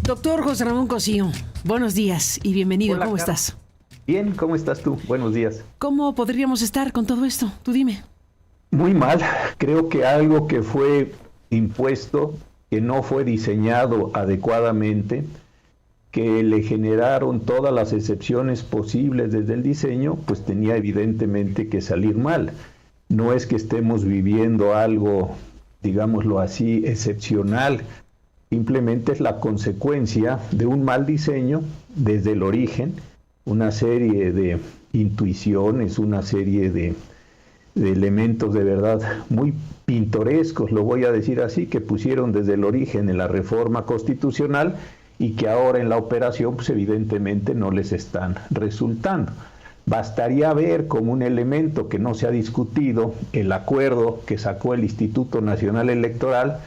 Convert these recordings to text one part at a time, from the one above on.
Doctor José Ramón Cosío, buenos días y bienvenido. Hola, ¿Cómo Carmen. estás? Bien, ¿cómo estás tú? Buenos días. ¿Cómo podríamos estar con todo esto? Tú dime. Muy mal. Creo que algo que fue impuesto, que no fue diseñado adecuadamente, que le generaron todas las excepciones posibles desde el diseño, pues tenía evidentemente que salir mal. No es que estemos viviendo algo, digámoslo así, excepcional. Simplemente es la consecuencia de un mal diseño desde el origen, una serie de intuiciones, una serie de elementos de verdad muy pintorescos, lo voy a decir así, que pusieron desde el origen en la reforma constitucional y que ahora en la operación pues evidentemente no les están resultando. Bastaría ver como un elemento que no se ha discutido el acuerdo que sacó el Instituto Nacional Electoral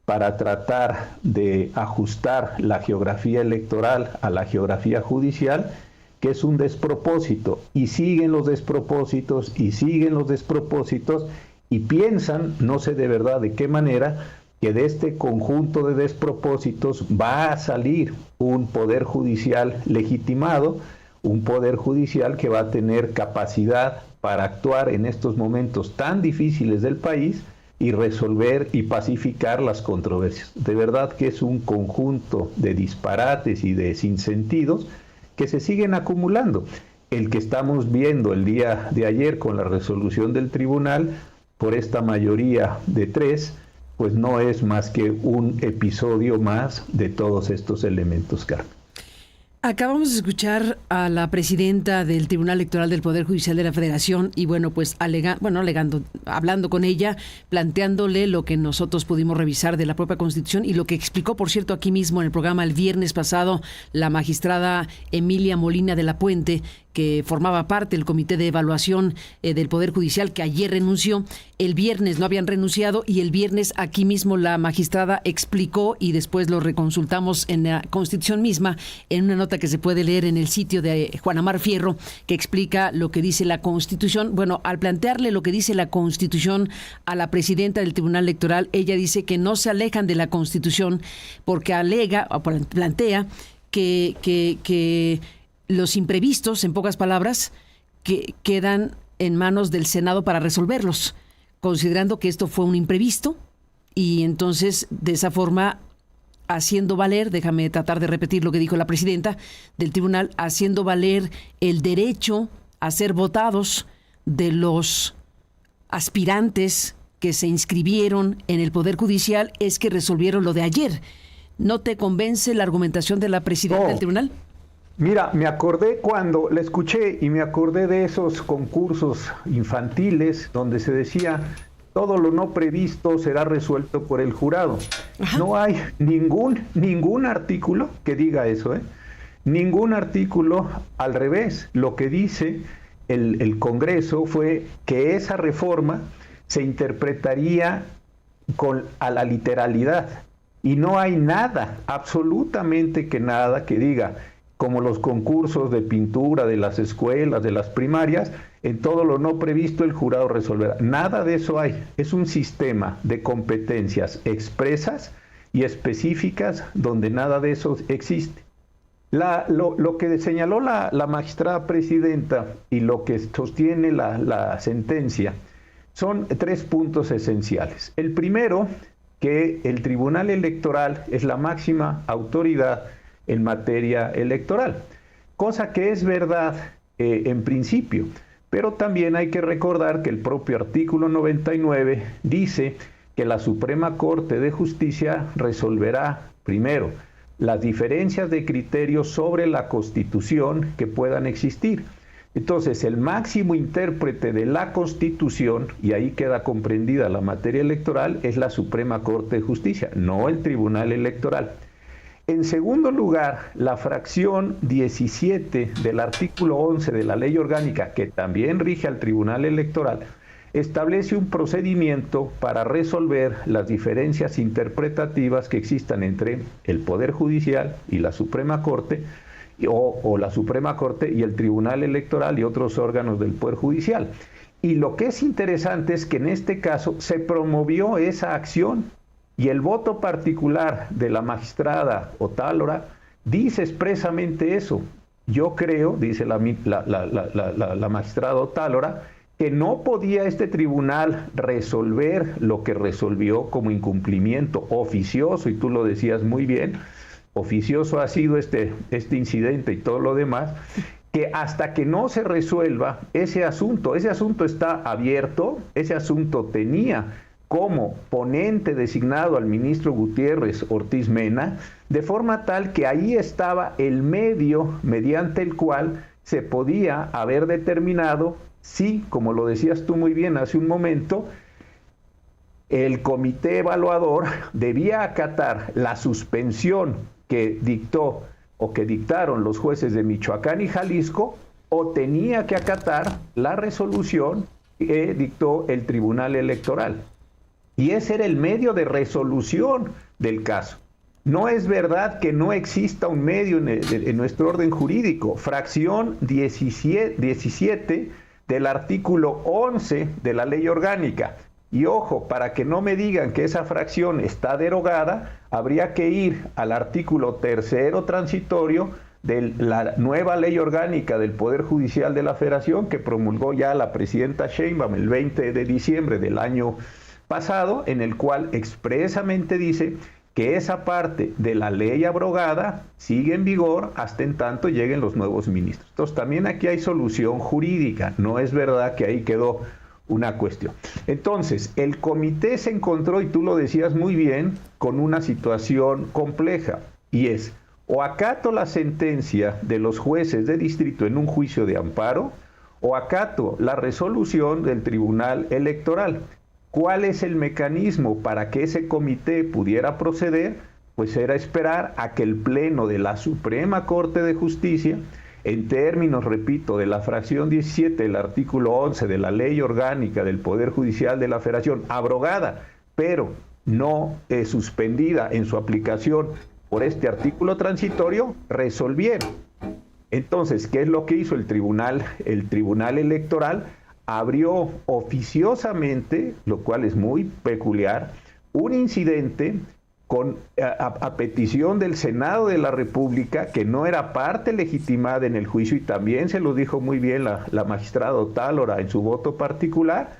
para tratar de ajustar la geografía electoral a la geografía judicial, que es un despropósito, y siguen los despropósitos, y siguen los despropósitos, y piensan, no sé de verdad de qué manera, que de este conjunto de despropósitos va a salir un poder judicial legitimado, un poder judicial que va a tener capacidad para actuar en estos momentos tan difíciles del país, y resolver y pacificar las controversias. De verdad que es un conjunto de disparates y de sinsentidos que se siguen acumulando. El que estamos viendo el día de ayer con la resolución del tribunal por esta mayoría de 3, pues no es más que un episodio más de todos estos elementos, Carmen. Acabamos de escuchar a la presidenta del Tribunal Electoral del Poder Judicial de la Federación y bueno, pues hablando con ella, planteándole lo que nosotros pudimos revisar de la propia Constitución y lo que explicó, por cierto, aquí mismo en el programa el viernes pasado la magistrada Emilia Molina de la Puente, que formaba parte del comité de evaluación del Poder Judicial, que ayer renunció. El viernes no habían renunciado y el viernes aquí mismo la magistrada explicó y después lo reconsultamos en la Constitución misma, en una nota que se puede leer en el sitio de Juan Amar Fierro, que explica lo que dice la Constitución. Bueno, al plantearle lo que dice la Constitución a la presidenta del Tribunal Electoral, ella dice que no se alejan de la Constitución porque plantea que los imprevistos, en pocas palabras, que quedan en manos del Senado para resolverlos, considerando que esto fue un imprevisto y entonces de esa forma haciendo valer, déjame tratar de repetir lo que dijo la presidenta del tribunal, haciendo valer el derecho a ser votados de los aspirantes que se inscribieron en el Poder Judicial, es que resolvieron lo de ayer. ¿No te convence la argumentación de la presidenta del tribunal? Mira, me acordé cuando la escuché y me acordé de esos concursos infantiles donde se decía todo lo no previsto será resuelto por el jurado. Ajá. No hay ningún artículo que diga eso, ¿eh? Ningún artículo, al revés. Lo que dice el Congreso fue que esa reforma se interpretaría a la literalidad y no hay nada, absolutamente que nada que diga como los concursos de pintura de las escuelas, de las primarias, en todo lo no previsto el jurado resolverá. Nada de eso hay. Es un sistema de competencias expresas y específicas donde nada de eso existe. Lo que señaló la magistrada presidenta y lo que sostiene la sentencia son 3 puntos esenciales. El primero, que el Tribunal Electoral es la máxima autoridad en materia electoral, cosa que es verdad en principio, pero también hay que recordar que el propio artículo 99 dice que la Suprema Corte de Justicia resolverá primero las diferencias de criterios sobre la Constitución que puedan existir. Entonces, el máximo intérprete de la Constitución, y ahí queda comprendida la materia electoral, es la Suprema Corte de Justicia, no el Tribunal Electoral. En segundo lugar, la fracción 17 del artículo 11 de la Ley Orgánica, que también rige al Tribunal Electoral, establece un procedimiento para resolver las diferencias interpretativas que existan entre el Poder Judicial y la Suprema Corte, o la Suprema Corte y el Tribunal Electoral y otros órganos del Poder Judicial. Y lo que es interesante es que en este caso se promovió esa acción Y el voto particular de la magistrada Otálora dice expresamente eso. Yo creo, dice la magistrada Otálora, que no podía este tribunal resolver lo que resolvió como incumplimiento oficioso, y tú lo decías muy bien, oficioso ha sido este incidente y todo lo demás, que hasta que no se resuelva ese asunto está abierto, ese asunto tenía como ponente designado al ministro Gutiérrez Ortiz Mena, de forma tal que ahí estaba el medio mediante el cual se podía haber determinado si, como lo decías tú muy bien hace un momento, el comité evaluador debía acatar la suspensión que dictó o que dictaron los jueces de Michoacán y Jalisco, o tenía que acatar la resolución que dictó el Tribunal Electoral. Y ese era el medio de resolución del caso. No es verdad que no exista un medio en nuestro orden jurídico. Fracción 17 del artículo 11 de la ley orgánica. Y ojo, para que no me digan que esa fracción está derogada, habría que ir al artículo 3º transitorio de la nueva ley orgánica del Poder Judicial de la Federación, que promulgó ya la presidenta Sheinbaum el 20 de diciembre del año pasado, en el cual expresamente dice que esa parte de la ley abrogada sigue en vigor hasta en tanto lleguen los nuevos ministros. Entonces también aquí hay solución jurídica, no es verdad que ahí quedó una cuestión. Entonces, el comité se encontró, y tú lo decías muy bien, con una situación compleja, y es, o acato la sentencia de los jueces de distrito en un juicio de amparo, o acato la resolución del Tribunal Electoral. ¿Cuál es el mecanismo para que ese comité pudiera proceder? Pues era esperar a que el Pleno de la Suprema Corte de Justicia, en términos, repito, de la fracción 17 del artículo 11 de la Ley Orgánica del Poder Judicial de la Federación, abrogada, pero no suspendida en su aplicación por este artículo transitorio, resolvieron. Entonces, ¿qué es lo que hizo el Tribunal Electoral? Abrió oficiosamente, lo cual es muy peculiar, un incidente a petición del Senado de la República, que no era parte legitimada en el juicio, y también se lo dijo muy bien la magistrada Otálora en su voto particular,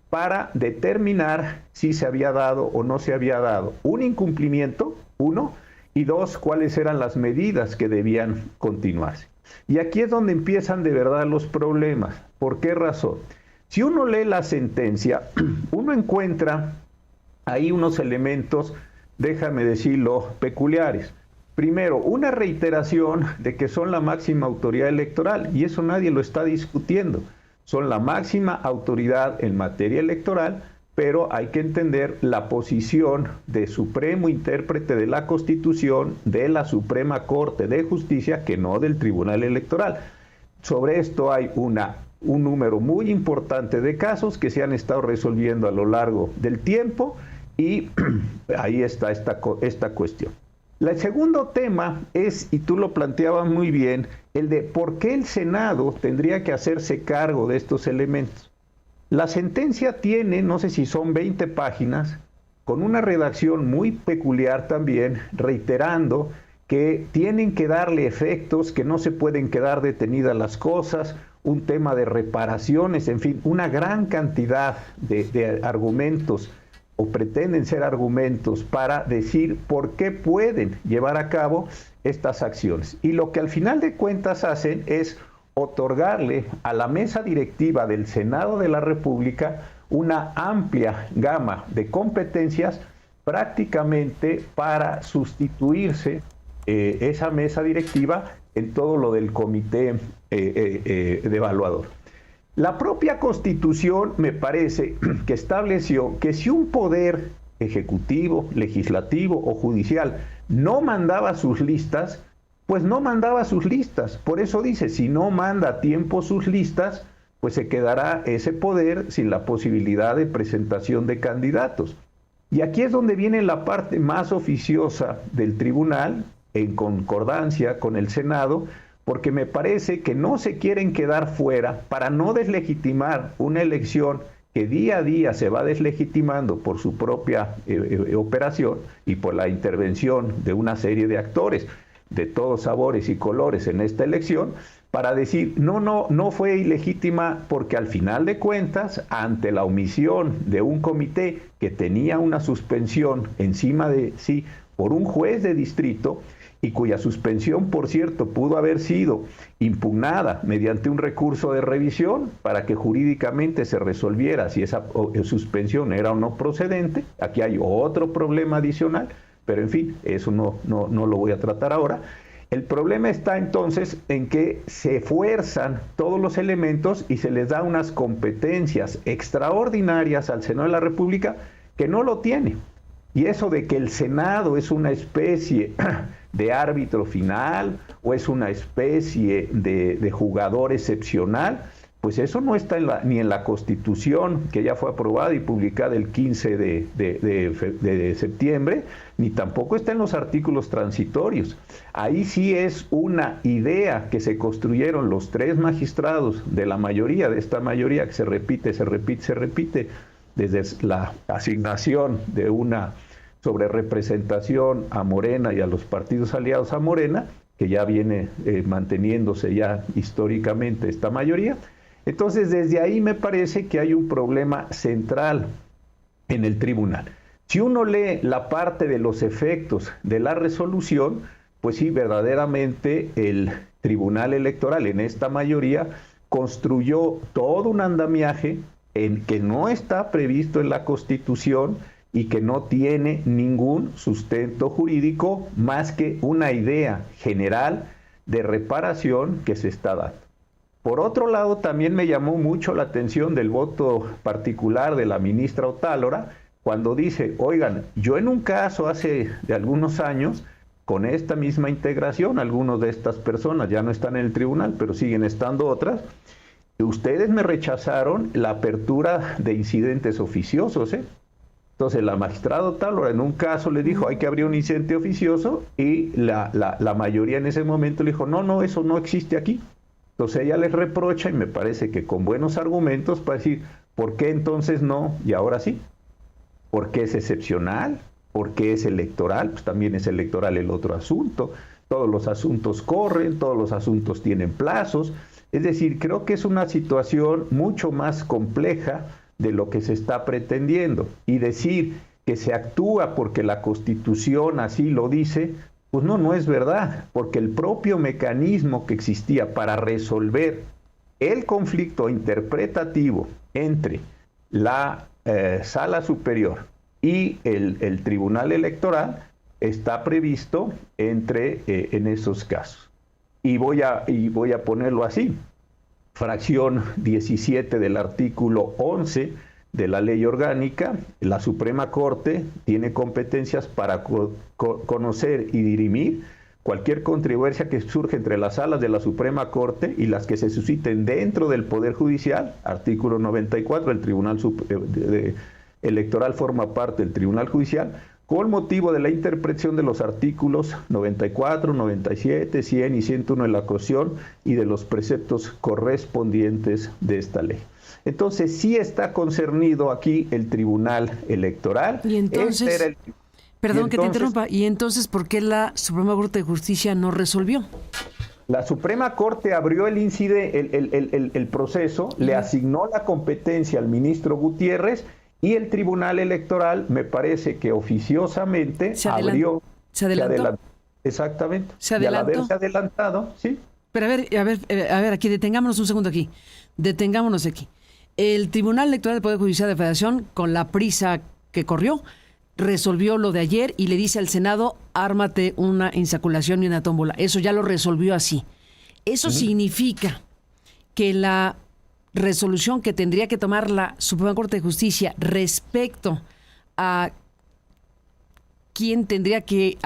para determinar si se había dado o no se había dado un incumplimiento, uno, y dos, cuáles eran las medidas que debían continuarse. Y aquí es donde empiezan de verdad los problemas. ¿Por qué razón? Si uno lee la sentencia, uno encuentra ahí unos elementos, déjame decirlo, peculiares. Primero, una reiteración de que son la máxima autoridad electoral, y eso nadie lo está discutiendo. Son la máxima autoridad en materia electoral, pero hay que entender la posición de supremo intérprete de la Constitución de la Suprema Corte de Justicia, que no del Tribunal Electoral. Sobre esto hay un número muy importante de casos que se han estado resolviendo a lo largo del tiempo, y ahí está esta cuestión. El segundo tema es, y tú lo planteabas muy bien, el de por qué el Senado tendría que hacerse cargo de estos elementos. La sentencia tiene, no sé si son 20 páginas, con una redacción muy peculiar también, reiterando que tienen que darle efectos, que no se pueden quedar detenidas las cosas, un tema de reparaciones, en fin, una gran cantidad de argumentos, o pretenden ser argumentos para decir por qué pueden llevar a cabo estas acciones. Y lo que al final de cuentas hacen es otorgarle a la mesa directiva del Senado de la República una amplia gama de competencias, prácticamente para sustituirse esa mesa directiva en todo lo del comité de evaluador. La propia Constitución me parece que estableció que si un poder ejecutivo, legislativo o judicial no mandaba sus listas, pues no mandaba sus listas. Por eso dice, si no manda a tiempo sus listas, pues se quedará ese poder sin la posibilidad de presentación de candidatos. Y aquí es donde viene la parte más oficiosa del tribunal, en concordancia con el Senado, porque me parece que no se quieren quedar fuera para no deslegitimar una elección que día a día se va deslegitimando por su propia operación y por la intervención de una serie de actores de todos sabores y colores en esta elección, para decir, no fue ilegítima porque al final de cuentas, ante la omisión de un comité que tenía una suspensión encima de sí por un juez de distrito, y cuya suspensión, por cierto, pudo haber sido impugnada mediante un recurso de revisión para que jurídicamente se resolviera si esa suspensión era o no procedente. Aquí hay otro problema adicional, pero en fin, eso no lo voy a tratar ahora. El problema está entonces en que se fuerzan todos los elementos y se les da unas competencias extraordinarias al Senado de la República que no lo tiene. Y eso de que el Senado es una especie de árbitro final o es una especie de jugador excepcional, pues eso no está ni en la Constitución, que ya fue aprobada y publicada el 15 de septiembre, ni tampoco está en los artículos transitorios. Ahí sí es una idea que se construyeron los 3 magistrados de la mayoría, de esta mayoría que se repite desde la asignación de una sobrerepresentación a Morena y a los partidos aliados a Morena, que ya viene manteniéndose ya históricamente esta mayoría. Entonces, desde ahí me parece que hay un problema central en el tribunal. Si uno lee la parte de los efectos de la resolución, pues sí, verdaderamente el Tribunal Electoral en esta mayoría construyó todo un andamiaje en que no está previsto en la Constitución y que no tiene ningún sustento jurídico más que una idea general de reparación que se está dando. Por otro lado, también me llamó mucho la atención del voto particular de la ministra Otálora, cuando dice, oigan, yo en un caso hace de algunos años, con esta misma integración, algunos de estas personas ya no están en el tribunal, pero siguen estando otras, ustedes me rechazaron la apertura de incidentes oficiosos, ¿eh? Entonces la magistrada Otálora en un caso le dijo, hay que abrir un incidente oficioso, y la mayoría en ese momento le dijo, no, eso no existe aquí. Entonces ella les reprocha, y me parece que con buenos argumentos, para decir, ¿por qué entonces no y ahora sí? ¿Por qué es excepcional? ¿Por qué es electoral? Pues también es electoral el otro asunto. Todos los asuntos corren, todos los asuntos tienen plazos. Es decir, creo que es una situación mucho más compleja de lo que se está pretendiendo. Y decir que se actúa porque la Constitución así lo dice, pues no es verdad, porque el propio mecanismo que existía para resolver el conflicto interpretativo entre la Sala Superior y el Tribunal Electoral está previsto en esos casos. Y voy a ponerlo así. Fracción 17 del artículo 11 de la Ley Orgánica, la Suprema Corte tiene competencias para conocer y dirimir cualquier controversia que surge entre las salas de la Suprema Corte y las que se susciten dentro del Poder Judicial. Artículo 94, el Tribunal Electoral forma parte del Tribunal Judicial, con motivo de la interpretación de los artículos 94, 97, 100 y 101 de la Constitución y de los preceptos correspondientes de esta ley. Entonces, sí está concernido aquí el Tribunal Electoral. Y entonces, perdón que te interrumpa, ¿y entonces por qué la Suprema Corte de Justicia no resolvió? La Suprema Corte abrió el proceso, le asignó la competencia al ministro Gutiérrez, y el Tribunal Electoral, me parece que oficiosamente ¿Se adelantó? Exactamente. ¿Se adelantó? Y al haberse adelantado, sí. Pero a ver, aquí detengámonos un segundo aquí. Detengámonos aquí. El Tribunal Electoral del Poder Judicial de la Federación, con la prisa que corrió, resolvió lo de ayer y le dice al Senado, ármate una insaculación y una tómbola. Eso ya lo resolvió así. Eso significa que la resolución que tendría que tomar la Suprema Corte de Justicia respecto a quién tendría que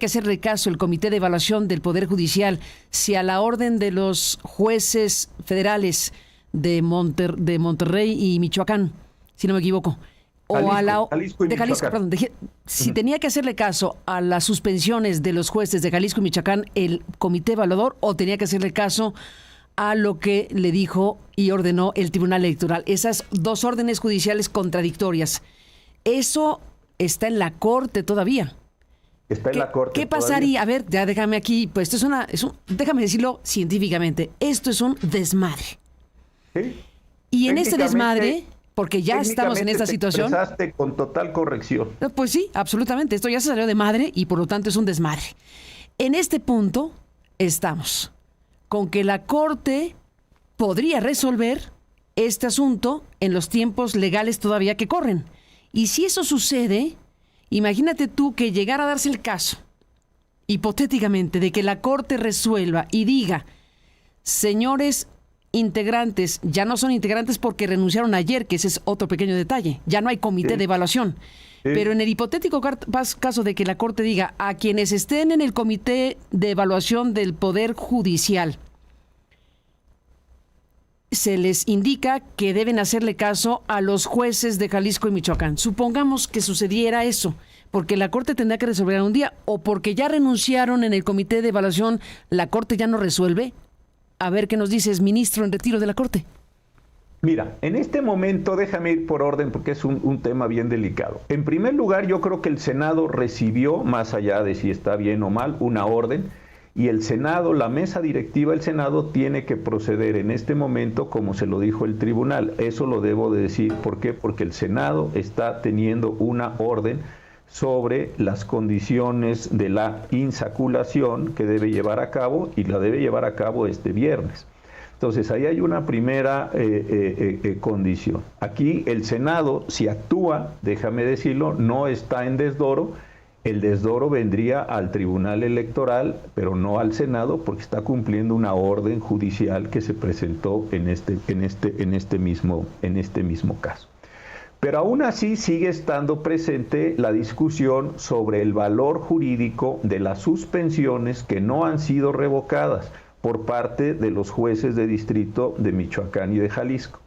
hacerle caso el Comité de Evaluación del Poder Judicial, si a la orden de los jueces federales de Monterrey y Michoacán, si no me equivoco, si tenía que hacerle caso a las suspensiones de los jueces de Jalisco y Michoacán el Comité Evaluador, o tenía que hacerle caso a lo que le dijo y ordenó el Tribunal Electoral. Esas dos órdenes judiciales contradictorias. Eso está en la Corte todavía. Está en la Corte. ¿Qué pasaría? A ver, ya déjame aquí, pues esto déjame decirlo científicamente, esto es un desmadre. ¿Sí? Y en este desmadre, porque ya estamos en esta situación. Expresaste con total corrección. Pues sí, absolutamente. Esto ya se salió de madre y por lo tanto es un desmadre. En este punto estamos con que la Corte podría resolver este asunto en los tiempos legales todavía que corren. Y si eso sucede, imagínate tú que llegara a darse el caso, hipotéticamente, de que la Corte resuelva y diga, señores integrantes, ya no son integrantes porque renunciaron ayer, que ese es otro pequeño detalle, ya no hay comité de evaluación. Pero en el hipotético caso de que la Corte diga a quienes estén en el comité de evaluación del Poder Judicial, se les indica que deben hacerle caso a los jueces de Jalisco y Michoacán. Supongamos que sucediera eso, porque la Corte tendrá que resolver un día, o porque ya renunciaron en el comité de evaluación, la Corte ya no resuelve. A ver qué nos dices, ministro en retiro de la Corte. Mira, en este momento déjame ir por orden porque es un tema bien delicado. En primer lugar, yo creo que el Senado recibió, más allá de si está bien o mal, una orden, y el Senado, la mesa directiva del Senado tiene que proceder en este momento como se lo dijo el tribunal. Eso lo debo de decir. ¿Por qué? Porque el Senado está teniendo una orden sobre las condiciones de la insaculación que debe llevar a cabo, y la debe llevar a cabo este viernes. Entonces, ahí hay una primera condición. Aquí el Senado, si actúa, déjame decirlo, no está en desdoro. El desdoro vendría al Tribunal Electoral, pero no al Senado, porque está cumpliendo una orden judicial que se presentó en este mismo caso. Pero aún así sigue estando presente la discusión sobre el valor jurídico de las suspensiones que no han sido revocadas por parte de los jueces de distrito de Michoacán y de Jalisco.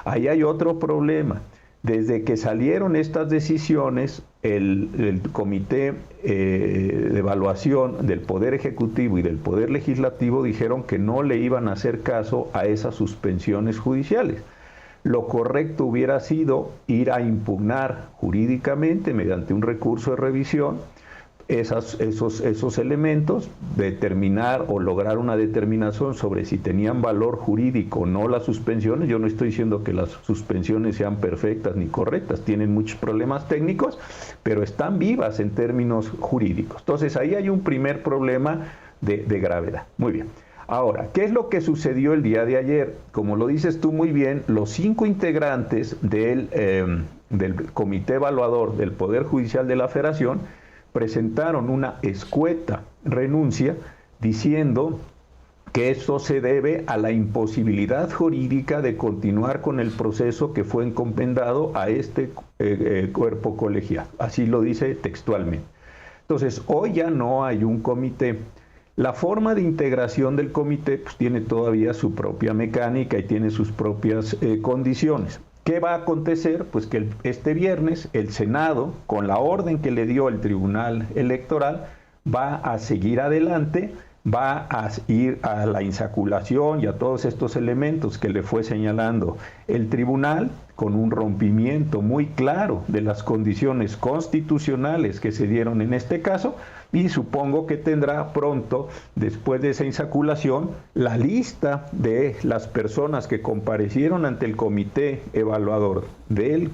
Ahí hay otro problema. Desde que salieron estas decisiones, el Comité de Evaluación del Poder Ejecutivo y del Poder Legislativo dijeron que no le iban a hacer caso a esas suspensiones judiciales. Lo correcto hubiera sido ir a impugnar jurídicamente, mediante un recurso de revisión, esos elementos, determinar o lograr una determinación sobre si tenían valor jurídico o no las suspensiones. Yo no estoy diciendo que las suspensiones sean perfectas ni correctas, tienen muchos problemas técnicos, pero están vivas en términos jurídicos. Entonces ahí hay un primer problema de gravedad. Muy bien. Ahora, ¿qué es lo que sucedió el día de ayer? Como lo dices tú muy bien, los 5 integrantes del Comité Evaluador del Poder Judicial de la Federación presentaron una escueta renuncia diciendo que esto se debe a la imposibilidad jurídica de continuar con el proceso que fue encomendado a este cuerpo colegial. Así lo dice textualmente. Entonces, hoy ya no hay un comité. La forma de integración del comité pues, tiene todavía su propia mecánica y tiene sus propias condiciones. ¿Qué va a acontecer? Pues que este viernes el Senado, con la orden que le dio el Tribunal Electoral, va a seguir adelante, va a ir a la insaculación y a todos estos elementos que le fue señalando el tribunal, con un rompimiento muy claro de las condiciones constitucionales que se dieron en este caso, y supongo que tendrá pronto, después de esa insaculación, la lista de las personas que comparecieron ante el comité evaluador del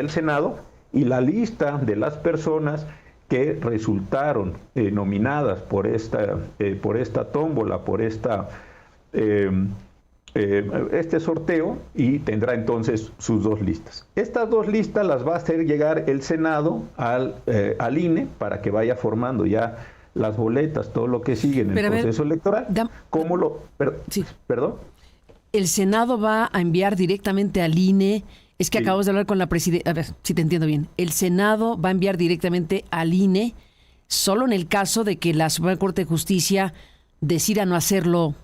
Senado y la lista de las personas que resultaron nominadas por esta tómbola, por este sorteo, y tendrá entonces sus 2 listas. Estas 2 listas las va a hacer llegar el Senado al INE para que vaya formando ya las boletas, todo lo que sigue en el proceso electoral. ¿Perdón? El Senado va a enviar directamente al INE. Es que acabamos de hablar con la presidenta. A ver, si te entiendo bien. El Senado va a enviar directamente al INE solo en el caso de que la Suprema Corte de Justicia decida no hacerlo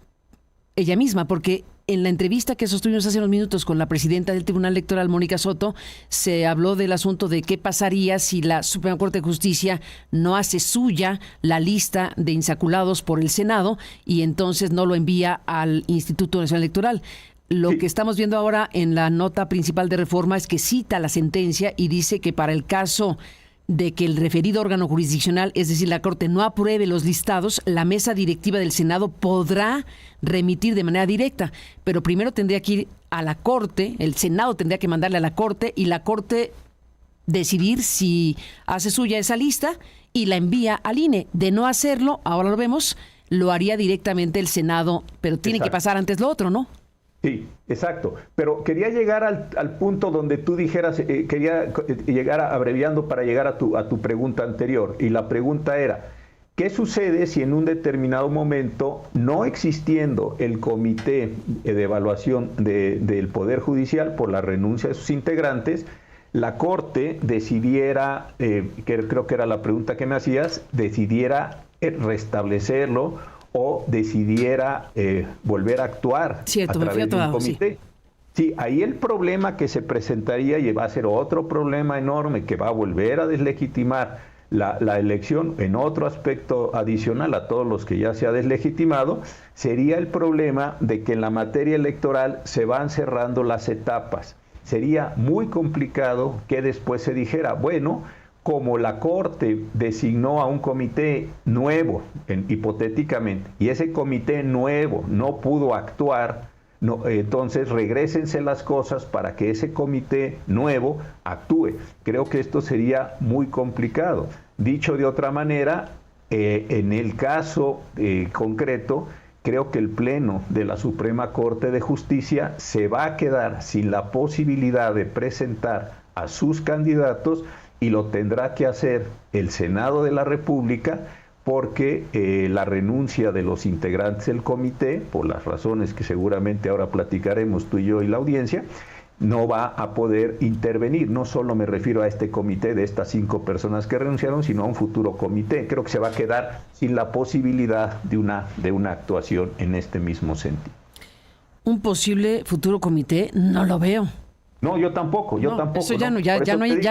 ella misma, porque en la entrevista que sostuvimos hace unos minutos con la presidenta del Tribunal Electoral, Mónica Soto, se habló del asunto de qué pasaría si la Suprema Corte de Justicia no hace suya la lista de insaculados por el Senado y entonces no lo envía al Instituto Nacional Electoral. Lo que estamos viendo ahora en la nota principal de Reforma es que cita la sentencia y dice que para el caso de que el referido órgano jurisdiccional, es decir, la Corte, no apruebe los listados, la mesa directiva del Senado podrá remitir de manera directa, pero primero tendría que ir a la Corte, el Senado tendría que mandarle a la Corte y la Corte decidir si hace suya esa lista y la envía al INE. De no hacerlo, ahora lo vemos, lo haría directamente el Senado, pero tiene que pasar antes lo otro, ¿no? Sí, exacto. Pero quería llegar al punto donde tú dijeras, quería llegar abreviando para llegar a tu pregunta anterior. Y la pregunta era, ¿qué sucede si en un determinado momento, no existiendo el comité de evaluación del Poder Judicial por la renuncia de sus integrantes, la Corte decidiera, que creo que era la pregunta que me hacías, decidiera restablecerlo o decidiera volver a actuar a través de un comité? Sí, ahí el problema que se presentaría, y va a ser otro problema enorme que va a volver a deslegitimar la elección en otro aspecto adicional a todos los que ya se ha deslegitimado, sería el problema de que en la materia electoral se van cerrando las etapas. Sería muy complicado que después se dijera, bueno, como la Corte designó a un comité nuevo, hipotéticamente, y ese comité nuevo no pudo actuar, entonces regrésense las cosas para que ese comité nuevo actúe. Creo que esto sería muy complicado. Dicho de otra manera, en el caso concreto, creo que el Pleno de la Suprema Corte de Justicia se va a quedar sin la posibilidad de presentar a sus candidatos y lo tendrá que hacer el Senado de la República porque la renuncia de los integrantes del comité, por las razones que seguramente ahora platicaremos tú y yo y la audiencia, no va a poder intervenir. No solo me refiero a este comité de estas 5 personas que renunciaron, sino a un futuro comité. Creo que se va a quedar sin la posibilidad de una actuación en este mismo sentido. Un posible futuro comité no lo veo. No, yo tampoco. Eso ya no, ya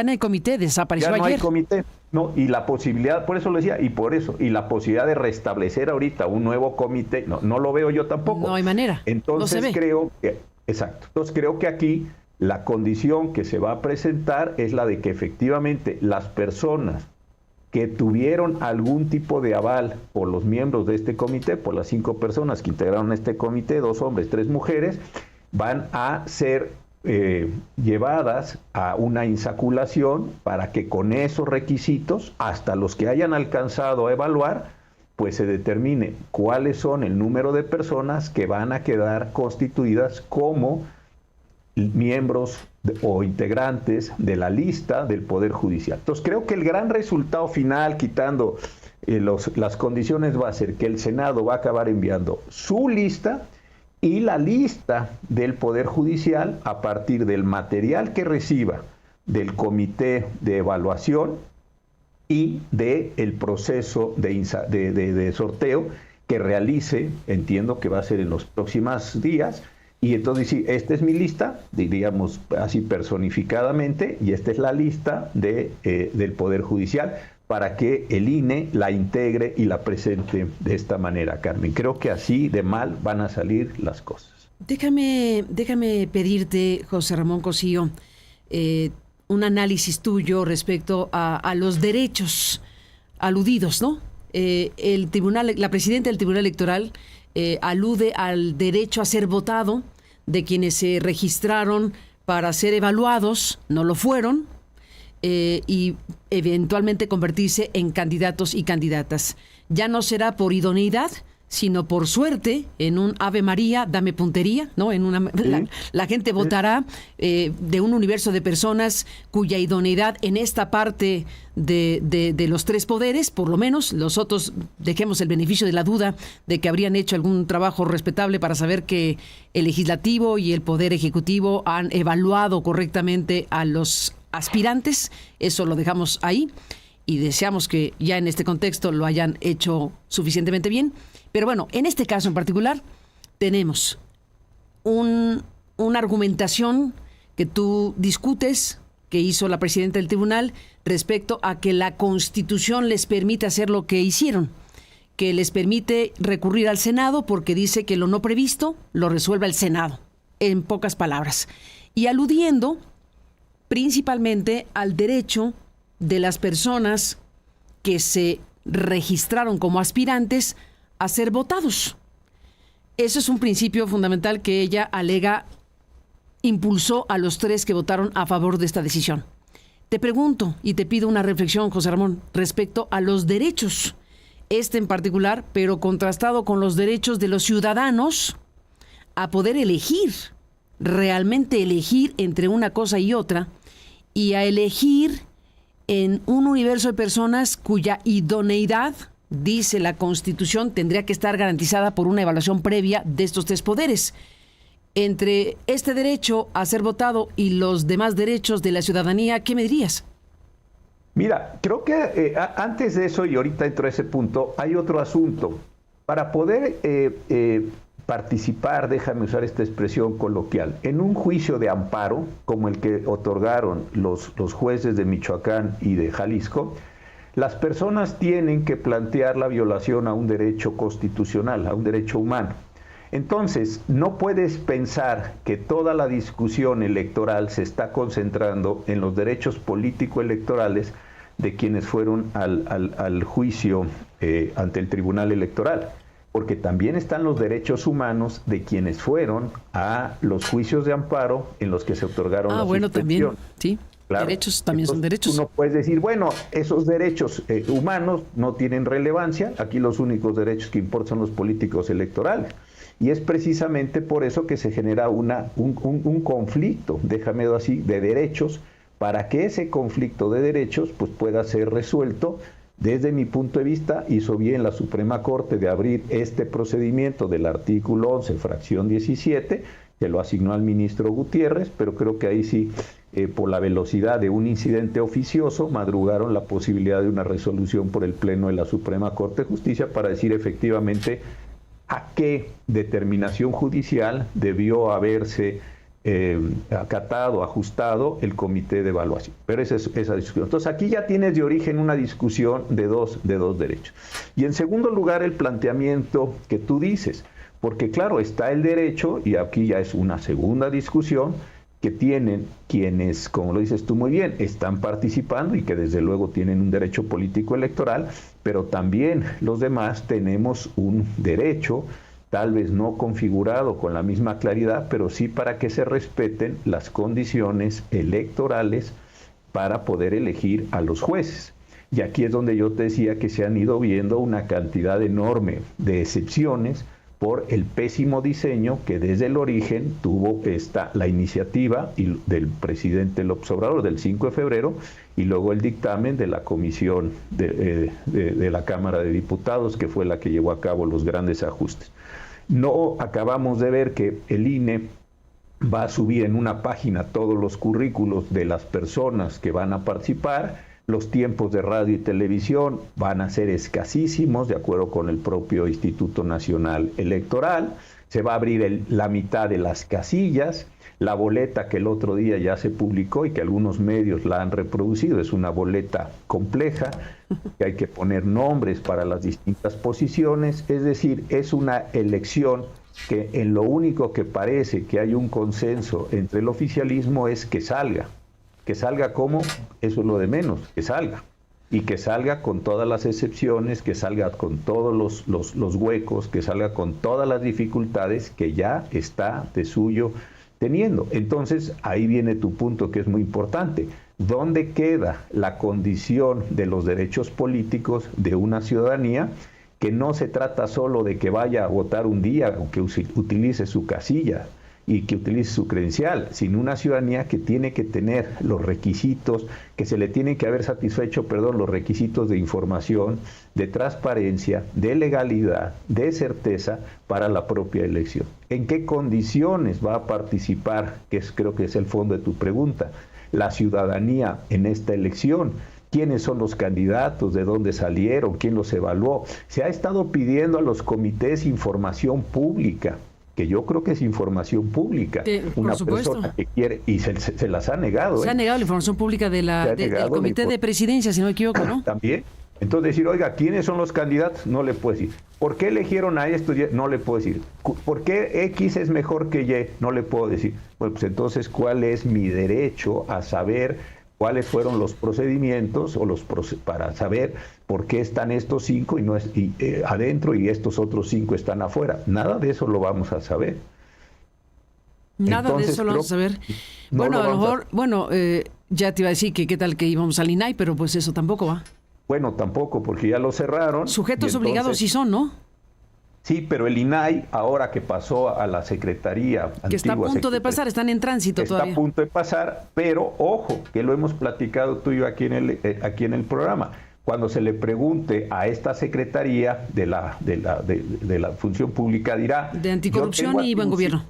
no hay comité, desapareció ayer. Ya no hay comité, no, y la posibilidad, por eso lo decía, y la posibilidad de restablecer ahorita un nuevo comité, no lo veo yo tampoco. No hay manera. Entonces creo que aquí la condición que se va a presentar es la de que efectivamente las personas que tuvieron algún tipo de aval por los miembros de este comité, por las 5 personas que integraron este comité, 2 hombres, 3 mujeres, van a ser llevadas a una insaculación para que con esos requisitos, hasta los que hayan alcanzado a evaluar, pues se determine cuáles son el número de personas que van a quedar constituidas como miembros o integrantes de la lista del Poder Judicial. Entonces creo que el gran resultado final, quitando las condiciones, va a ser que el Senado va a acabar enviando su lista y la lista del Poder Judicial a partir del material que reciba del Comité de Evaluación y del proceso de sorteo que realice, entiendo que va a ser en los próximos días, y entonces sí, esta es mi lista, diríamos así personificadamente, y esta es la lista del Poder Judicial, para que el INE la integre y la presente de esta manera, Carmen. Creo que así de mal van a salir las cosas. Déjame pedirte, José Ramón Cosío, un análisis tuyo respecto a los derechos aludidos, ¿no? La presidenta del Tribunal Electoral alude al derecho a ser votado de quienes se registraron para ser evaluados, no lo fueron, y eventualmente convertirse en candidatos y candidatas. Ya no será por idoneidad, sino por suerte, en un Ave María, dame puntería, ¿no? La gente votará de un universo de personas cuya idoneidad en esta parte de los 3 poderes, por lo menos, los otros dejemos el beneficio de la duda de que habrían hecho algún trabajo respetable para saber que el legislativo y el poder ejecutivo han evaluado correctamente a los aspirantes. Eso lo dejamos ahí y deseamos que ya en este contexto lo hayan hecho suficientemente bien. Pero bueno, en este caso en particular tenemos una argumentación que tú discutes, que hizo la presidenta del tribunal, respecto a que la Constitución les permite hacer lo que hicieron, que les permite recurrir al Senado porque dice que lo no previsto lo resuelve el Senado, en pocas palabras, y aludiendo principalmente al derecho de las personas que se registraron como aspirantes a ser votados. Eso es un principio fundamental que ella alega impulsó a los 3 que votaron a favor de esta decisión. Te pregunto y te pido una reflexión, José Ramón, respecto a los derechos, en particular, pero contrastado con los derechos de los ciudadanos a poder elegir, realmente elegir entre una cosa y otra, y a elegir en un universo de personas cuya idoneidad, dice la Constitución, tendría que estar garantizada por una evaluación previa de estos 3 poderes. Entre este derecho a ser votado y los demás derechos de la ciudadanía, ¿qué me dirías? Mira, creo que antes de eso, y ahorita entro a ese punto, hay otro asunto. Para poder participar, déjame usar esta expresión coloquial, en un juicio de amparo, como el que otorgaron los jueces de Michoacán y de Jalisco, las personas tienen que plantear la violación a un derecho constitucional, a un derecho humano. Entonces, no puedes pensar que toda la discusión electoral se está concentrando en los derechos político-electorales de quienes fueron al juicio ante el Tribunal Electoral, porque también están los derechos humanos de quienes fueron a los juicios de amparo en los que se otorgaron la bueno, suspensión. también, sí. Claro. Derechos también. Entonces, son derechos. Tú no puedes decir, bueno, esos derechos humanos no tienen relevancia, aquí los únicos derechos que importan son los políticos electorales. Y es precisamente por eso que se genera un conflicto, déjame decirlo así, de derechos, para que ese conflicto de derechos pues, pueda ser resuelto. Desde mi punto de vista, hizo bien la Suprema Corte de abrir este procedimiento del artículo 11, fracción 17, que lo asignó al ministro Gutiérrez, pero creo que ahí sí, por la velocidad de un incidente oficioso, madrugaron la posibilidad de una resolución por el Pleno de la Suprema Corte de Justicia para decir efectivamente a qué determinación judicial debió haberse acatado, ajustado el comité de evaluación. Pero esa es esa discusión. Entonces aquí ya tienes de origen una discusión de dos derechos. Y en segundo lugar el planteamiento que tú dices, porque claro, está el derecho, y aquí ya es una segunda discusión, que tienen quienes, como lo dices tú muy bien, están participando y que desde luego tienen un derecho político electoral, pero también los demás tenemos un derecho, tal vez no configurado con la misma claridad, pero sí para que se respeten las condiciones electorales para poder elegir a los jueces. Y aquí es donde yo te decía que se han ido viendo una cantidad enorme de excepciones por el pésimo diseño que desde el origen tuvo la iniciativa del presidente López Obrador del 5 de febrero y luego el dictamen de la Comisión de la Cámara de Diputados, que fue la que llevó a cabo los grandes ajustes. No acabamos de ver que el INE va a subir en una página todos los currículos de las personas que van a participar. Los tiempos de radio y televisión van a ser escasísimos, de acuerdo con el propio Instituto Nacional Electoral. Se va a abrir la mitad de las casillas. La boleta que el otro día ya se publicó y que algunos medios la han reproducido es una boleta compleja, que hay que poner nombres para las distintas posiciones. Es decir, es una elección que en lo único que parece que hay un consenso entre el oficialismo es que salga. Que salga como, eso es lo de menos, que salga. Y que salga con todas las excepciones, que salga con todos los huecos, que salga con todas las dificultades que ya está de suyo teniendo. Entonces, ahí viene tu punto que es muy importante. ¿Dónde queda la condición de los derechos políticos de una ciudadanía? Que no se trata solo de que vaya a votar un día o que utilice su casilla y que utilice su credencial, sino una ciudadanía que tiene que tener los requisitos, que se le tienen que haber satisfecho, los requisitos de información, de transparencia, de legalidad, de certeza para la propia elección. ¿En qué condiciones va a participar? Creo que es el fondo de tu pregunta. La ciudadanía en esta elección. ¿Quiénes son los candidatos? ¿De dónde salieron? ¿Quién los evaluó? Se ha estado pidiendo a los comités información pública. que yo creo que es información pública. Una persona que quiere, y se las ha negado. Se ha negado la información pública del Comité de Presidencia, si no me equivoco, ¿no? También. Entonces decir, oiga, ¿quiénes son los candidatos? No le puedo decir. ¿Por qué eligieron a esto? No le puedo decir. ¿Por qué X es mejor que Y? No le puedo decir. Bueno, pues entonces, ¿cuál es mi derecho a saber cuáles fueron los procedimientos para saber por qué están estos 5 adentro y estos otros 5 están afuera? Nada de eso lo vamos a saber. Nada entonces, de eso lo vamos a saber. Bueno, a lo mejor, ya te iba a decir que qué tal que íbamos al INAI, pero pues eso tampoco va. Bueno, tampoco, porque ya lo cerraron. Sujetos obligados sí son, ¿no? Sí, pero el INAI, ahora que pasó a la Secretaría... Que está a punto de pasar, están en tránsito todavía. Está a punto de pasar, pero ojo, que lo hemos platicado tú y yo aquí en el programa. Cuando se le pregunte a esta Secretaría de la Función Pública, dirá... De Anticorrupción y Buen Gobierno.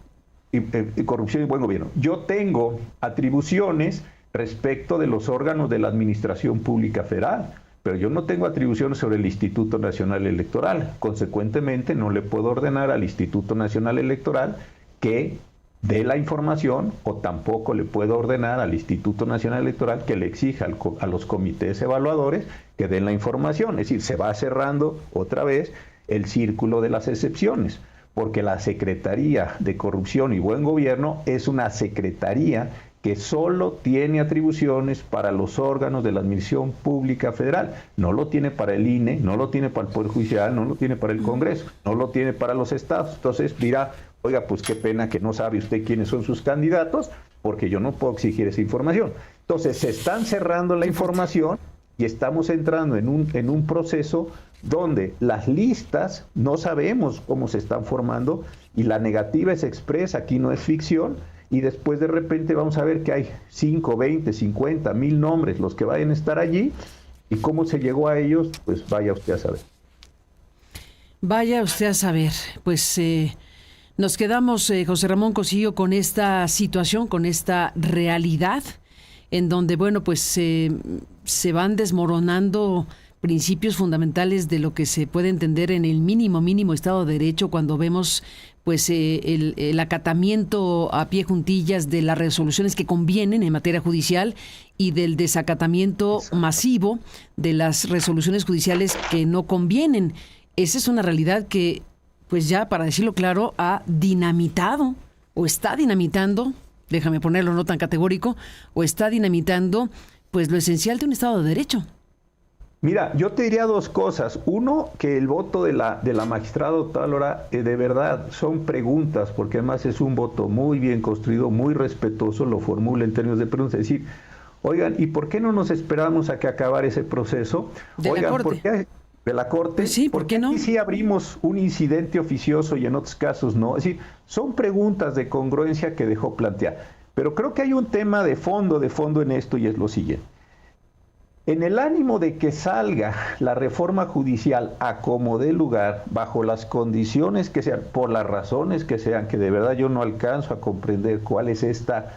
Corrupción y Buen Gobierno. Yo tengo atribuciones respecto de los órganos de la Administración Pública Federal, pero yo no tengo atribuciones sobre el Instituto Nacional Electoral. Consecuentemente, no le puedo ordenar al Instituto Nacional Electoral que dé la información, o tampoco le puedo ordenar al Instituto Nacional Electoral que le exija a los comités evaluadores que den la información. Es decir, se va cerrando otra vez el círculo de las excepciones, porque la Secretaría de Corrupción y Buen Gobierno es una secretaría que solo tiene atribuciones para los órganos de la Administración Pública Federal. No lo tiene para el INE, no lo tiene para el Poder Judicial, no lo tiene para el Congreso, no lo tiene para los estados. Entonces dirá, oiga, pues qué pena que no sabe usted quiénes son sus candidatos, porque yo no puedo exigir esa información. Entonces se están cerrando la información y estamos entrando en un proceso donde las listas no sabemos cómo se están formando y la negativa es expresa, aquí no es ficción. Y después de repente vamos a ver que hay 5, 20, 50, 1000 nombres los que vayan a estar allí, y cómo se llegó a ellos, pues vaya usted a saber. Vaya usted a saber. Pues nos quedamos, José Ramón Cosío, con esta situación, con esta realidad, en donde, bueno, pues se van desmoronando principios fundamentales de lo que se puede entender en el mínimo Estado de Derecho, cuando vemos pues el acatamiento a pie juntillas de las resoluciones que convienen en materia judicial y del desacatamiento masivo de las resoluciones judiciales que no convienen. Esa es una realidad que, pues ya, para decirlo claro, ha dinamitado o está dinamitando, déjame ponerlo no tan categórico, o está dinamitando pues lo esencial de un Estado de Derecho. Mira, yo te diría dos cosas. Uno, que el voto de la magistrada Otálora, de verdad, son preguntas, porque además es un voto muy bien construido, muy respetuoso, lo formula en términos de preguntas. Es decir, oigan, ¿y por qué no nos esperamos a que acabara ese proceso? Oigan, la Corte. ¿por qué? ¿De la Corte? Pues sí, ¿por qué no? Aquí sí abrimos un incidente oficioso y en otros casos no. Es decir, son preguntas de congruencia que dejó plantear. Pero creo que hay un tema de fondo en esto, y es lo siguiente. En el ánimo de que salga la reforma judicial a como dé lugar, bajo las condiciones que sean, por las razones que sean, que de verdad yo no alcanzo a comprender cuál es esta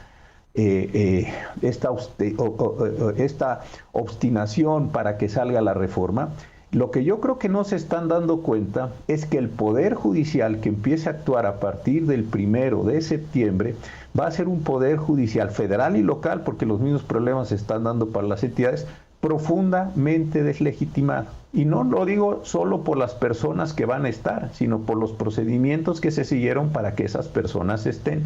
obstinación para que salga la reforma, lo que yo creo que no se están dando cuenta es que el Poder Judicial que empiece a actuar a partir del 1 de septiembre va a ser un Poder Judicial federal y local, porque los mismos problemas se están dando para las entidades, profundamente deslegitimado. Y no lo digo solo por las personas que van a estar, sino por los procedimientos que se siguieron para que esas personas estén.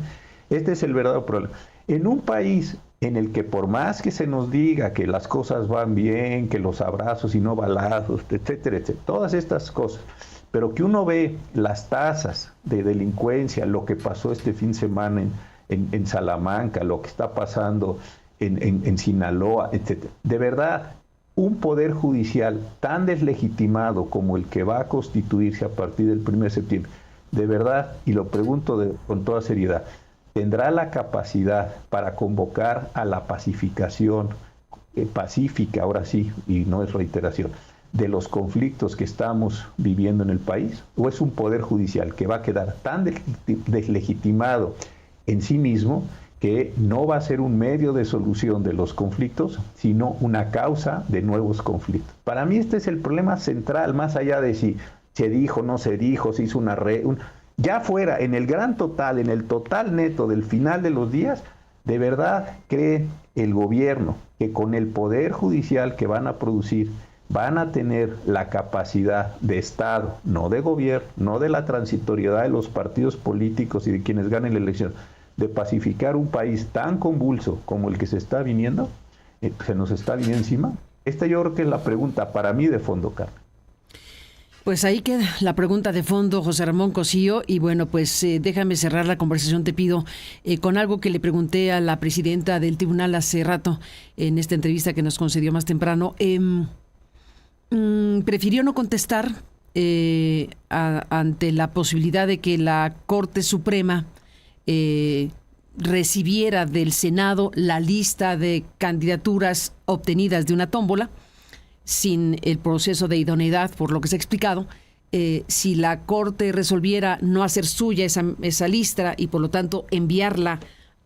Este es el verdadero problema. En un país en el que, por más que se nos diga que las cosas van bien, que los abrazos y no balazos, etcétera, etcétera, todas estas cosas, pero que uno ve las tasas de delincuencia, lo que pasó este fin de semana en Salamanca, lo que está pasando en Sinaloa, etcétera. De verdad, un poder judicial tan deslegitimado como el que va a constituirse a partir del 1 de septiembre, de verdad, y lo pregunto con toda seriedad, ¿tendrá la capacidad para convocar a la pacificación pacífica, ahora sí, y no es reiteración, de los conflictos que estamos viviendo en el país? ¿O es un poder judicial que va a quedar tan deslegitimado en sí mismo que no va a ser un medio de solución de los conflictos, sino una causa de nuevos conflictos? Para mí este es el problema central, más allá de si se dijo, no se dijo, se hizo ya fuera en el gran total, en el total neto del final de los días, ¿de verdad cree el gobierno que con el poder judicial que van a producir van a tener la capacidad de Estado, no de gobierno, no de la transitoriedad de los partidos políticos y de quienes ganen la elección, de pacificar un país tan convulso como el que se está viniendo, se nos está viniendo encima? Esta yo creo que es la pregunta para mí de fondo, Carmen. Pues ahí queda la pregunta de fondo, José Ramón Cosío, y bueno, pues déjame cerrar la conversación, te pido, con algo que le pregunté a la presidenta del tribunal hace rato, en esta entrevista que nos concedió más temprano. Prefirió no contestar ante la posibilidad de que la Corte Suprema recibiera del Senado la lista de candidaturas obtenidas de una tómbola, sin el proceso de idoneidad, por lo que se ha explicado. Si la Corte resolviera no hacer suya esa lista y por lo tanto enviarla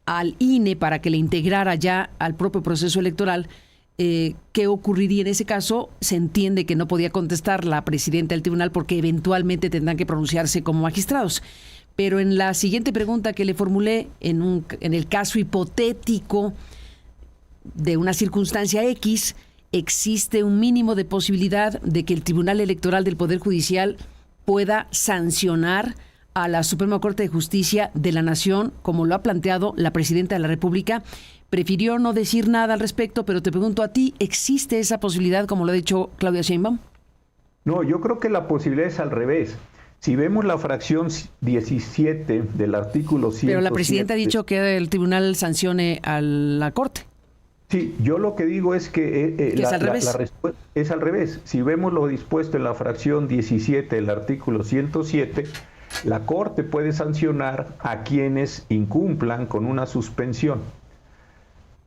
al INE para que le integrara ya al propio proceso electoral, ¿qué ocurriría en ese caso? Se entiende que no podía contestar la presidenta del tribunal porque eventualmente tendrán que pronunciarse como magistrados. Pero en la siguiente pregunta que le formulé, en el caso hipotético de una circunstancia X, ¿existe un mínimo de posibilidad de que el Tribunal Electoral del Poder Judicial pueda sancionar a la Suprema Corte de Justicia de la Nación, como lo ha planteado la Presidenta de la República? Prefirió no decir nada al respecto, pero te pregunto a ti, ¿existe esa posibilidad, como lo ha dicho Claudia Sheinbaum? No, yo creo que la posibilidad es al revés. Si vemos la fracción 17 del artículo 107... Pero la Presidenta ha dicho que el Tribunal sancione a la Corte. Sí, yo lo que digo es que es al revés. Es al revés. Si vemos lo dispuesto en la fracción 17 del artículo 107, la Corte puede sancionar a quienes incumplan con una suspensión.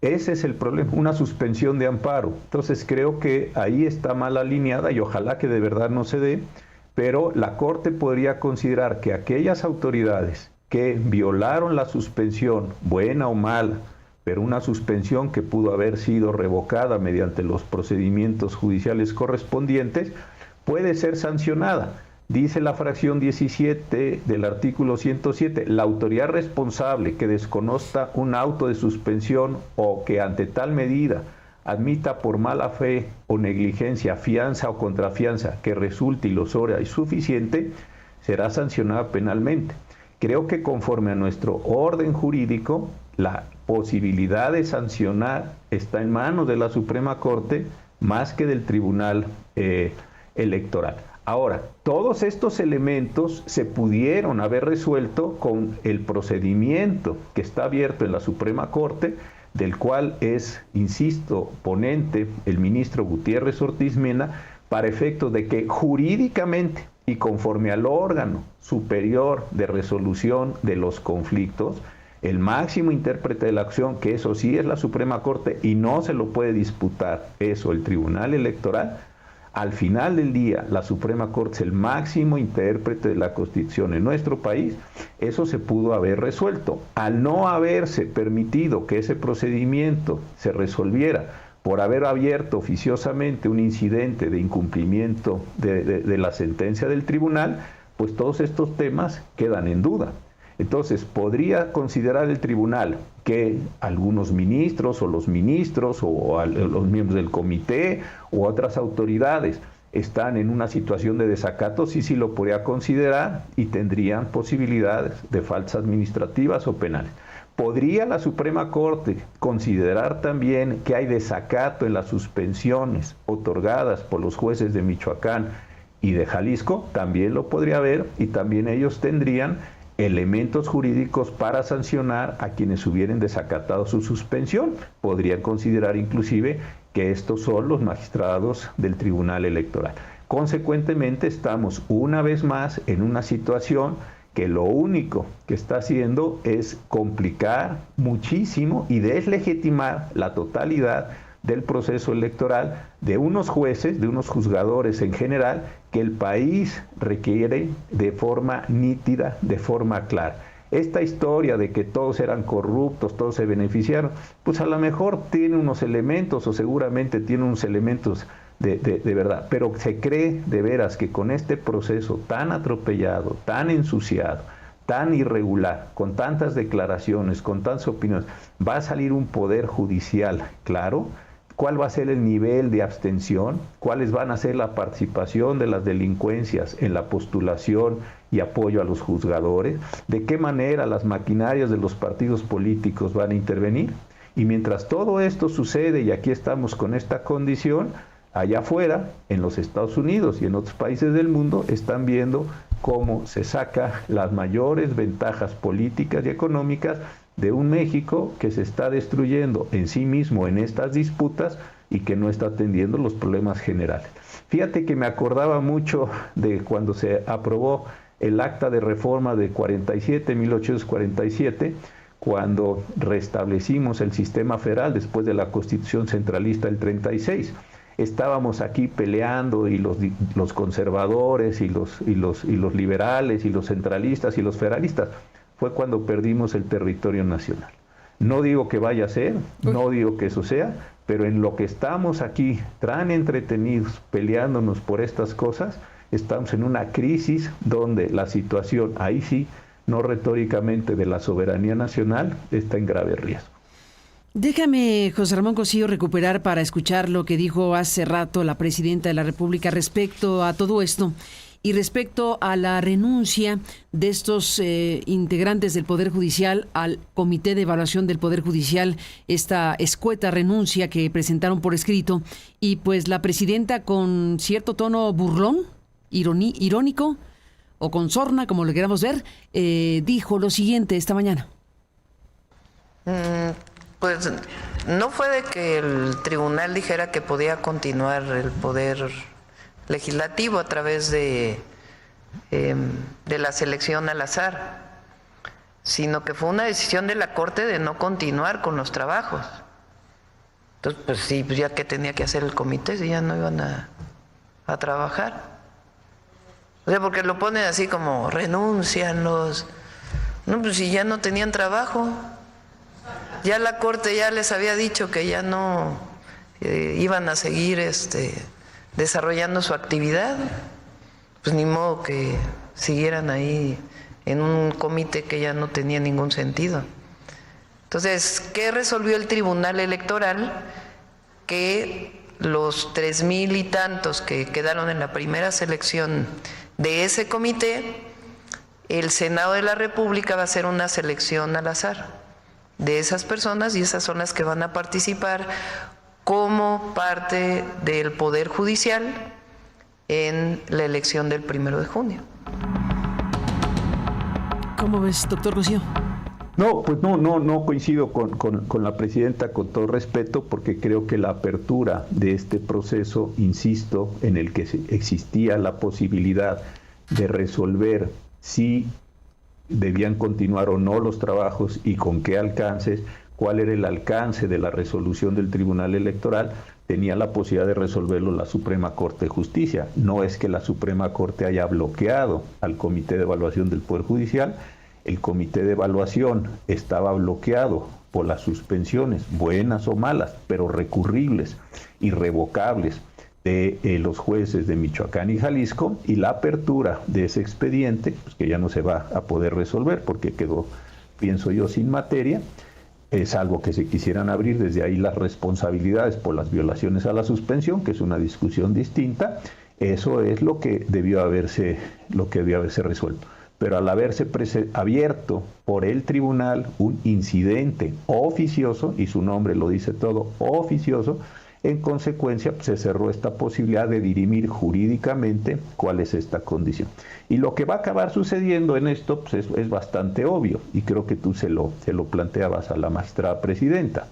Ese es el problema, una suspensión de amparo. Entonces creo que ahí está mal alineada y ojalá que de verdad no se dé, pero la Corte podría considerar que aquellas autoridades que violaron la suspensión, buena o mala, pero una suspensión que pudo haber sido revocada mediante los procedimientos judiciales correspondientes, puede ser sancionada. Dice la fracción 17 del artículo 107, la autoridad responsable que desconozca un auto de suspensión o que ante tal medida admita por mala fe o negligencia fianza o contrafianza que resulte ilusoria y suficiente, será sancionada penalmente. Creo que conforme a nuestro orden jurídico, la posibilidad de sancionar está en manos de la Suprema Corte más que del Tribunal Electoral. Ahora, todos estos elementos se pudieron haber resuelto con el procedimiento que está abierto en la Suprema Corte, del cual es, insisto, ponente el ministro Gutiérrez Ortiz Mena, para efectos de que jurídicamente y conforme al órgano superior de resolución de los conflictos, el máximo intérprete de la acción, que eso sí es la Suprema Corte y no se lo puede disputar eso el Tribunal Electoral, al final del día la Suprema Corte es el máximo intérprete de la Constitución en nuestro país. Eso se pudo haber resuelto. Al no haberse permitido que ese procedimiento se resolviera por haber abierto oficiosamente un incidente de incumplimiento de la sentencia del tribunal, pues todos estos temas quedan en duda. Entonces, ¿podría considerar el tribunal que algunos ministros o los ministros o los miembros del comité u otras autoridades están en una situación de desacato? Sí, sí lo podría considerar y tendrían posibilidades de faltas administrativas o penales. ¿Podría la Suprema Corte considerar también que hay desacato en las suspensiones otorgadas por los jueces de Michoacán y de Jalisco? También lo podría haber y también ellos tendrían elementos jurídicos para sancionar a quienes hubieran desacatado su suspensión. Podrían considerar inclusive que estos son los magistrados del Tribunal Electoral. Consecuentemente, estamos una vez más en una situación que lo único que está haciendo es complicar muchísimo y deslegitimar la totalidad del proceso electoral de unos jueces, de unos juzgadores en general, que el país requiere de forma nítida, de forma clara. Esta historia de que todos eran corruptos, todos se beneficiaron, pues a lo mejor tiene unos elementos o seguramente tiene unos elementos de verdad, pero se cree de veras que con este proceso tan atropellado, tan ensuciado, tan irregular, con tantas declaraciones, con tantas opiniones, va a salir un poder judicial claro? ¿Cuál va a ser el nivel de abstención? ¿Cuáles van a ser la participación de las delincuencias en la postulación y apoyo a los juzgadores? ¿De qué manera las maquinarias de los partidos políticos van a intervenir? Y mientras todo esto sucede, y aquí estamos con esta condición, allá afuera, en los Estados Unidos y en otros países del mundo, están viendo cómo se saca las mayores ventajas políticas y económicas de un México que se está destruyendo en sí mismo en estas disputas y que no está atendiendo los problemas generales. Fíjate que me acordaba mucho de cuando se aprobó el acta de reforma de 1847, cuando restablecimos el sistema federal después de la Constitución centralista del 36. Estábamos aquí peleando y los conservadores y los liberales y los centralistas y los federalistas. Fue cuando perdimos el territorio nacional. No digo que vaya a ser, no digo que eso sea, pero en lo que estamos aquí tan entretenidos peleándonos por estas cosas, estamos en una crisis donde la situación, ahí sí, no retóricamente de la soberanía nacional, está en grave riesgo. Déjame, José Ramón Cosío, recuperar para escuchar lo que dijo hace rato la presidenta de la República respecto a todo esto y respecto a la renuncia de estos integrantes del Poder Judicial al Comité de Evaluación del Poder Judicial, esta escueta renuncia que presentaron por escrito, y pues la presidenta, con cierto tono burlón, irónico o con sorna, como lo queramos ver, dijo lo siguiente esta mañana. Pues no fue de que el tribunal dijera que podía continuar el poder legislativo a través de la selección al azar, sino que fue una decisión de la Corte de no continuar con los trabajos. Entonces, pues sí, pues ya que tenía que hacer el comité, si ya no iban a trabajar. O sea, porque lo ponen así como renuncian los... No, pues si ya no tenían trabajo. Ya la Corte ya les había dicho que ya no iban a seguir desarrollando su actividad, pues ni modo que siguieran ahí en un comité que ya no tenía ningún sentido. Entonces, ¿qué resolvió el Tribunal Electoral? Que los 3,000 y tantos que quedaron en la primera selección de ese comité, el Senado de la República va a hacer una selección al azar de esas personas, y esas son las que van a participar como parte del Poder Judicial en la elección del 1 de junio. ¿Cómo ves, doctor Cosío? No, pues no coincido con la presidenta, con todo respeto, porque creo que la apertura de este proceso, insisto, en el que existía la posibilidad de resolver si debían continuar o no los trabajos y con qué alcances, cuál era el alcance de la resolución del Tribunal Electoral, tenía la posibilidad de resolverlo la Suprema Corte de Justicia. No es que la Suprema Corte haya bloqueado al Comité de Evaluación del Poder Judicial. El Comité de Evaluación estaba bloqueado por las suspensiones, buenas o malas, pero recurribles, irrevocables, de los jueces de Michoacán y Jalisco, y la apertura de ese expediente, pues que ya no se va a poder resolver porque quedó, pienso yo, sin materia, salvo que se quisieran abrir desde ahí las responsabilidades por las violaciones a la suspensión, que es una discusión distinta. Eso es lo que debió haberse resuelto. Pero al haberse abierto por el tribunal un incidente oficioso, y su nombre lo dice todo, oficioso, en consecuencia pues, se cerró esta posibilidad de dirimir jurídicamente cuál es esta condición. Y lo que va a acabar sucediendo en esto pues, es bastante obvio, y creo que tú se lo planteabas a la magistrada presidenta.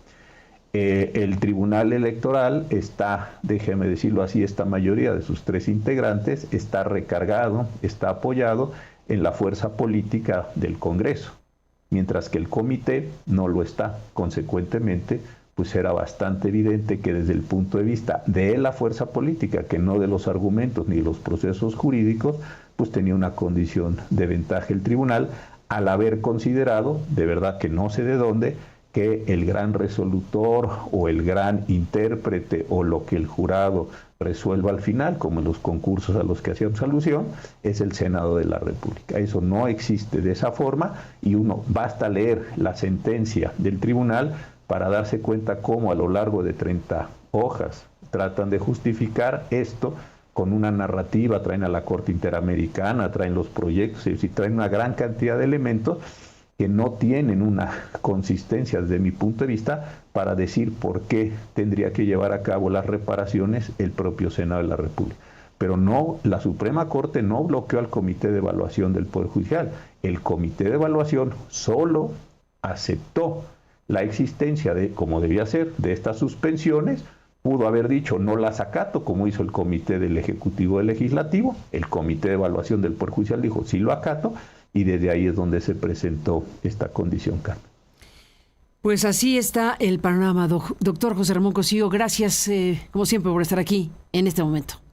El Tribunal Electoral está, déjeme decirlo así, esta mayoría de sus 3 integrantes está recargado, está apoyado en la fuerza política del Congreso, mientras que el comité no lo está. Consecuentemente, pues era bastante evidente que desde el punto de vista de la fuerza política, que no de los argumentos ni los procesos jurídicos, pues tenía una condición de ventaja el tribunal, al haber considerado, de verdad que no sé de dónde, que el gran resolutor o el gran intérprete o lo que el jurado resuelva al final, como en los concursos a los que hacíamos alusión, es el Senado de la República. Eso no existe de esa forma y basta leer la sentencia del tribunal para darse cuenta cómo a lo largo de 30 hojas tratan de justificar esto con una narrativa, traen a la Corte Interamericana, traen los proyectos, es decir, traen una gran cantidad de elementos que no tienen una consistencia desde mi punto de vista para decir por qué tendría que llevar a cabo las reparaciones el propio Senado de la República. Pero no, la Suprema Corte no bloqueó al Comité de Evaluación del Poder Judicial. El Comité de Evaluación solo aceptó la existencia de, como debía ser, de estas suspensiones. Pudo haber dicho no las acato, como hizo el Comité del Ejecutivo y Legislativo. El Comité de Evaluación del Poder Judicial dijo sí lo acato, y desde ahí es donde se presentó esta condición, Carmen. Pues así está el panorama, doctor José Ramón Cosío. Gracias, como siempre, por estar aquí en este momento.